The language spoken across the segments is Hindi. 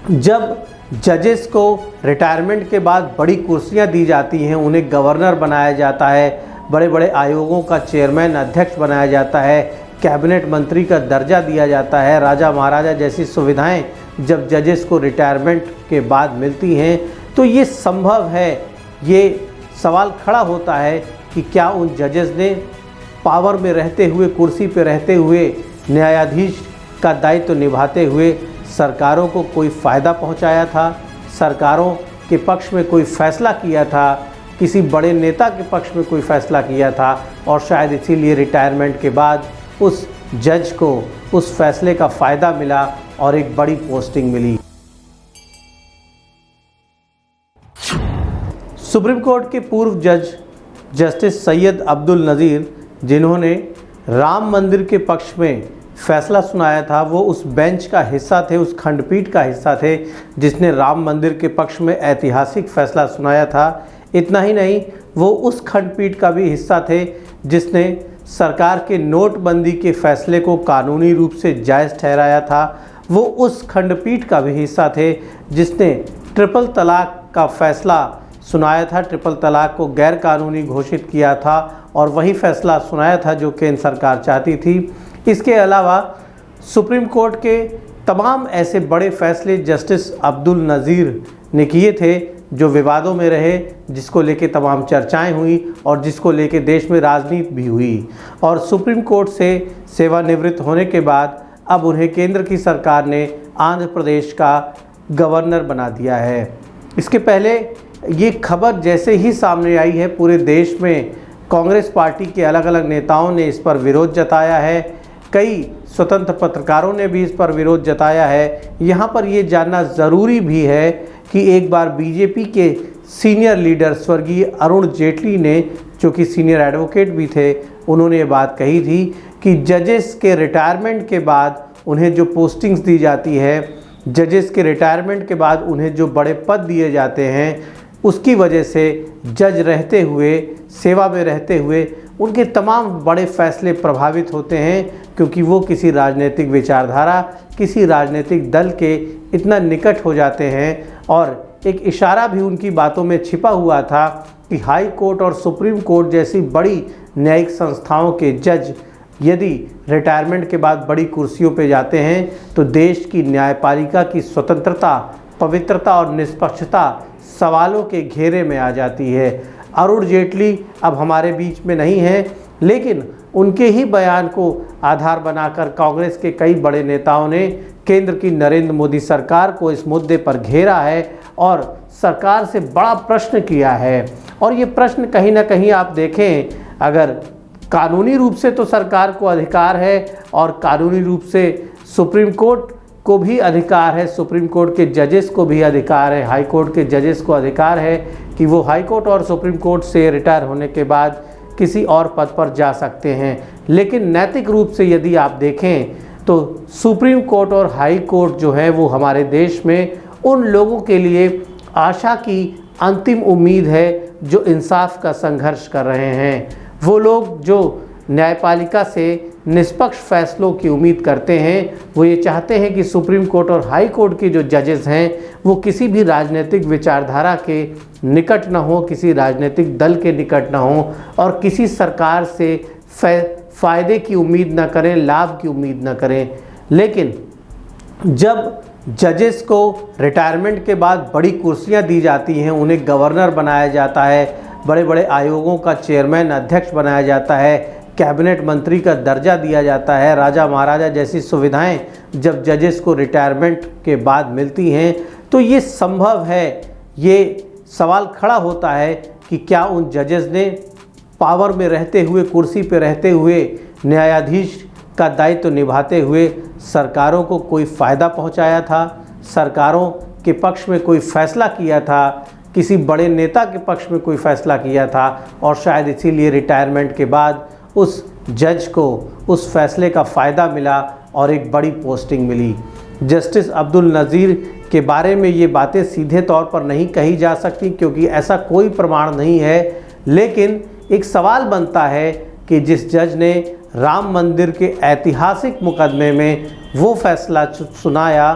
जब जजेस को रिटायरमेंट के बाद बड़ी कुर्सियां दी जाती हैं, उन्हें गवर्नर बनाया जाता है, बड़े बड़े आयोगों का चेयरमैन अध्यक्ष बनाया जाता है, कैबिनेट मंत्री का दर्जा दिया जाता है, राजा महाराजा जैसी सुविधाएं जब जजेस को रिटायरमेंट के बाद मिलती हैं, तो ये संभव है। ये सवाल खड़ा होता है कि क्या उन जजेस ने पावर में रहते हुए, कुर्सी पे रहते हुए, न्यायाधीश का दायित्व निभाते हुए सरकारों को कोई फ़ायदा पहुंचाया था, सरकारों के पक्ष में कोई फ़ैसला किया था, किसी बड़े नेता के पक्ष में कोई फ़ैसला किया था, और शायद इसीलिए रिटायरमेंट के बाद उस जज को उस फैसले का फ़ायदा मिला और एक बड़ी पोस्टिंग मिली। सुप्रीम कोर्ट के पूर्व जज जस्टिस सैयद अब्दुल नज़ीर, जिन्होंने राम मंदिर के पक्ष में फैसला सुनाया था, वो उस बेंच का हिस्सा थे, उस खंडपीठ का हिस्सा थे जिसने राम मंदिर के पक्ष में ऐतिहासिक फैसला सुनाया था। इतना ही नहीं, वो उस खंडपीठ का भी हिस्सा थे जिसने सरकार के नोटबंदी के फैसले को कानूनी रूप से जायज़ ठहराया था। वो उस खंडपीठ का भी हिस्सा थे जिसने ट्रिपल तलाक का फैसला सुनाया था, ट्रिपल तलाक को गैर कानूनी घोषित किया था, और वही फैसला सुनाया था जो केंद्र सरकार चाहती थी। इसके अलावा सुप्रीम कोर्ट के तमाम ऐसे बड़े फैसले जस्टिस अब्दुल नज़ीर ने किए थे जो विवादों में रहे, जिसको लेके तमाम चर्चाएं हुई और जिसको लेके देश में राजनीति भी हुई। और सुप्रीम कोर्ट से सेवानिवृत्त होने के बाद अब उन्हें केंद्र की सरकार ने आंध्र प्रदेश का गवर्नर बना दिया है। इसके पहले ये खबर जैसे ही सामने आई है, पूरे देश में कांग्रेस पार्टी के अलग अलग नेताओं ने इस पर विरोध जताया है, कई स्वतंत्र पत्रकारों ने भी इस पर विरोध जताया है। यहाँ पर ये जानना ज़रूरी भी है कि एक बार बीजेपी के सीनियर लीडर स्वर्गीय अरुण जेटली ने, जो कि सीनियर एडवोकेट भी थे, उन्होंने ये बात कही थी कि जजेस के रिटायरमेंट के बाद उन्हें जो पोस्टिंग्स दी जाती है, जजेस के रिटायरमेंट के बाद उन्हें जो बड़े पद दिए जाते हैं, उसकी वजह से जज रहते हुए, सेवा में रहते हुए उनके तमाम बड़े फैसले प्रभावित होते हैं, क्योंकि वो किसी राजनीतिक विचारधारा, किसी राजनीतिक दल के इतना निकट हो जाते हैं। और एक इशारा भी उनकी बातों में छिपा हुआ था कि हाई कोर्ट और सुप्रीम कोर्ट जैसी बड़ी न्यायिक संस्थाओं के जज यदि रिटायरमेंट के बाद बड़ी कुर्सियों पर जाते हैं तो देश की न्यायपालिका की स्वतंत्रता, पवित्रता और निष्पक्षता सवालों के घेरे में आ जाती है। अरुण जेटली अब हमारे बीच में नहीं हैं, लेकिन उनके ही बयान को आधार बनाकर कांग्रेस के कई बड़े नेताओं ने केंद्र की नरेंद्र मोदी सरकार को इस मुद्दे पर घेरा है और सरकार से बड़ा प्रश्न किया है। और ये प्रश्न कहीं ना कहीं आप देखें, अगर कानूनी रूप से तो सरकार को अधिकार है और कानूनी रूप से सुप्रीम कोर्ट को भी अधिकार है, सुप्रीम कोर्ट के जजेस को भी अधिकार है, हाई कोर्ट के जजेस को अधिकार है कि वो हाई कोर्ट और सुप्रीम कोर्ट से रिटायर होने के बाद किसी और पद पर जा सकते हैं। लेकिन नैतिक रूप से यदि आप देखें तो सुप्रीम कोर्ट और हाई कोर्ट जो है वो हमारे देश में उन लोगों के लिए आशा की अंतिम उम्मीद है जो इंसाफ का संघर्ष कर रहे हैं। वो लोग जो न्यायपालिका से निष्पक्ष फैसलों की उम्मीद करते हैं, वो ये चाहते हैं कि सुप्रीम कोर्ट और हाई कोर्ट के जो जजेस हैं वो किसी भी राजनीतिक विचारधारा के निकट न हो, किसी राजनीतिक दल के निकट न हो और किसी सरकार से फ़ायदे की उम्मीद न करें, लाभ की उम्मीद न करें। लेकिन जब जजेस को रिटायरमेंट के बाद बड़ी कुर्सियां दी जाती हैं, उन्हें गवर्नर बनाया जाता है, बड़े बड़े आयोगों का चेयरमैन अध्यक्ष बनाया जाता है, कैबिनेट मंत्री का दर्जा दिया जाता है, राजा महाराजा जैसी सुविधाएं जब जजेस को रिटायरमेंट के बाद मिलती हैं, तो ये संभव है। ये सवाल खड़ा होता है कि क्या उन जजेस ने पावर में रहते हुए, कुर्सी पे रहते हुए, न्यायाधीश का दायित्व निभाते हुए सरकारों को कोई फ़ायदा पहुंचाया था, सरकारों के पक्ष में कोई फ़ैसला किया था, किसी बड़े नेता के पक्ष में कोई फ़ैसला किया था, और शायद इसीलिए रिटायरमेंट के बाद उस जज को उस फैसले का फ़ायदा मिला और एक बड़ी पोस्टिंग मिली। जस्टिस अब्दुल नज़ीर के बारे में ये बातें सीधे तौर पर नहीं कही जा सकती क्योंकि ऐसा कोई प्रमाण नहीं है, लेकिन एक सवाल बनता है कि जिस जज ने राम मंदिर के ऐतिहासिक मुकदमे में वो फैसला सुनाया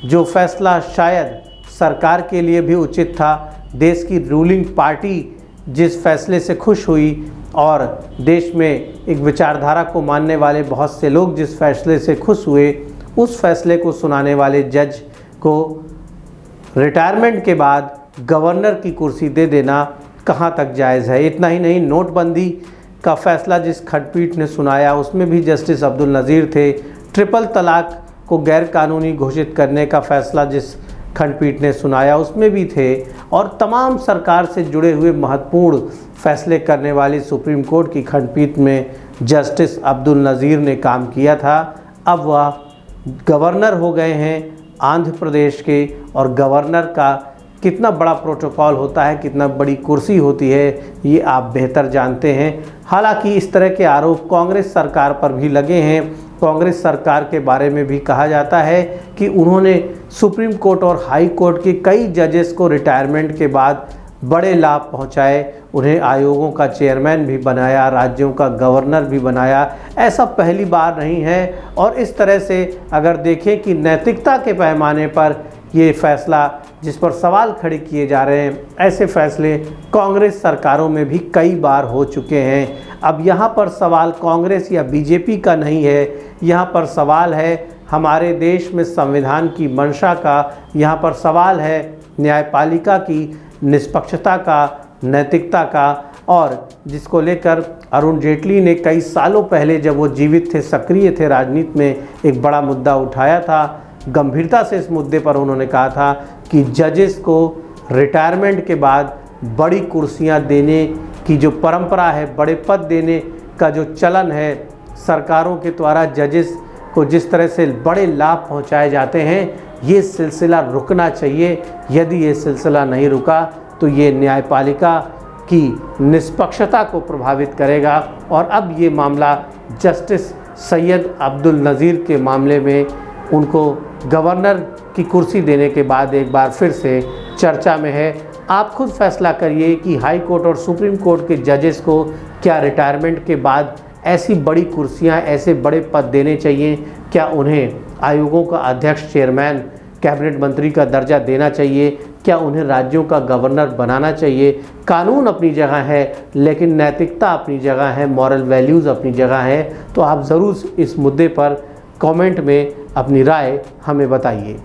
जो फैसला शायद सरकार के लिए भी उचित था। देश की रूलिंग पार्टी जिस फैसले से खुश हुई और देश में एक विचारधारा को मानने वाले बहुत से लोग जिस फैसले से खुश हुए, उस फैसले को सुनाने वाले जज को रिटायरमेंट के बाद गवर्नर की कुर्सी दे देना कहाँ तक जायज़ है। इतना ही नहीं, नोटबंदी का फैसला जिस खंडपीठ ने सुनाया उसमें भी जस्टिस अब्दुल नज़ीर थे। ट्रिपल तलाक को गैर कानूनी घोषित करने का फैसला जिस खंडपीठ ने सुनाया उसमें भी थे, और तमाम सरकार से जुड़े हुए महत्वपूर्ण फैसले करने वाली सुप्रीम कोर्ट की खंडपीठ में जस्टिस अब्दुल नज़ीर ने काम किया था। अब वह गवर्नर हो गए हैं आंध्र प्रदेश के, और गवर्नर का कितना बड़ा प्रोटोकॉल होता है, कितना बड़ी कुर्सी होती है, ये आप बेहतर जानते हैं। हालांकि इस तरह के आरोप कांग्रेस सरकार पर भी लगे हैं। कांग्रेस सरकार के बारे में भी कहा जाता है कि उन्होंने सुप्रीम कोर्ट और हाई कोर्ट के कई जजेस को रिटायरमेंट के बाद बड़े लाभ पहुंचाए, उन्हें आयोगों का चेयरमैन भी बनाया, राज्यों का गवर्नर भी बनाया। ऐसा पहली बार नहीं है। और इस तरह से अगर देखें कि नैतिकता के पैमाने पर ये फैसला जिस पर सवाल खड़े किए जा रहे हैं, ऐसे फैसले कांग्रेस सरकारों में भी कई बार हो चुके हैं। अब यहाँ पर सवाल कांग्रेस या बीजेपी का नहीं है, यहाँ पर सवाल है हमारे देश में संविधान की मंशा का, यहाँ पर सवाल है न्यायपालिका की निष्पक्षता का, नैतिकता का, और जिसको लेकर अरुण जेटली ने कई सालों पहले जब वो जीवित थे, सक्रिय थे राजनीति में, एक बड़ा मुद्दा उठाया था। गंभीरता से इस मुद्दे पर उन्होंने कहा था कि जजेस को रिटायरमेंट के बाद बड़ी कुर्सियां देने की जो परंपरा है, बड़े पद देने का जो चलन है, सरकारों के द्वारा जजेस को जिस तरह से बड़े लाभ पहुंचाए जाते हैं, ये सिलसिला रुकना चाहिए। यदि ये सिलसिला नहीं रुका तो ये न्यायपालिका की निष्पक्षता को प्रभावित करेगा। और अब ये मामला जस्टिस सैयद अब्दुल नज़ीर के मामले में उनको गवर्नर की कुर्सी देने के बाद एक बार फिर से चर्चा में है। आप खुद फैसला करिए कि हाई कोर्ट और सुप्रीम कोर्ट के जजेस को क्या रिटायरमेंट के बाद ऐसी बड़ी कुर्सियां, ऐसे बड़े पद देने चाहिए? क्या उन्हें आयोगों का अध्यक्ष, चेयरमैन, कैबिनेट मंत्री का दर्जा देना चाहिए? क्या उन्हें राज्यों का गवर्नर बनाना चाहिए? कानून अपनी जगह है, लेकिन नैतिकता अपनी जगह है, मॉरल वैल्यूज़ अपनी जगह है। तो आप ज़रूर इस मुद्दे पर कमेंट में अपनी राय हमें बताइए।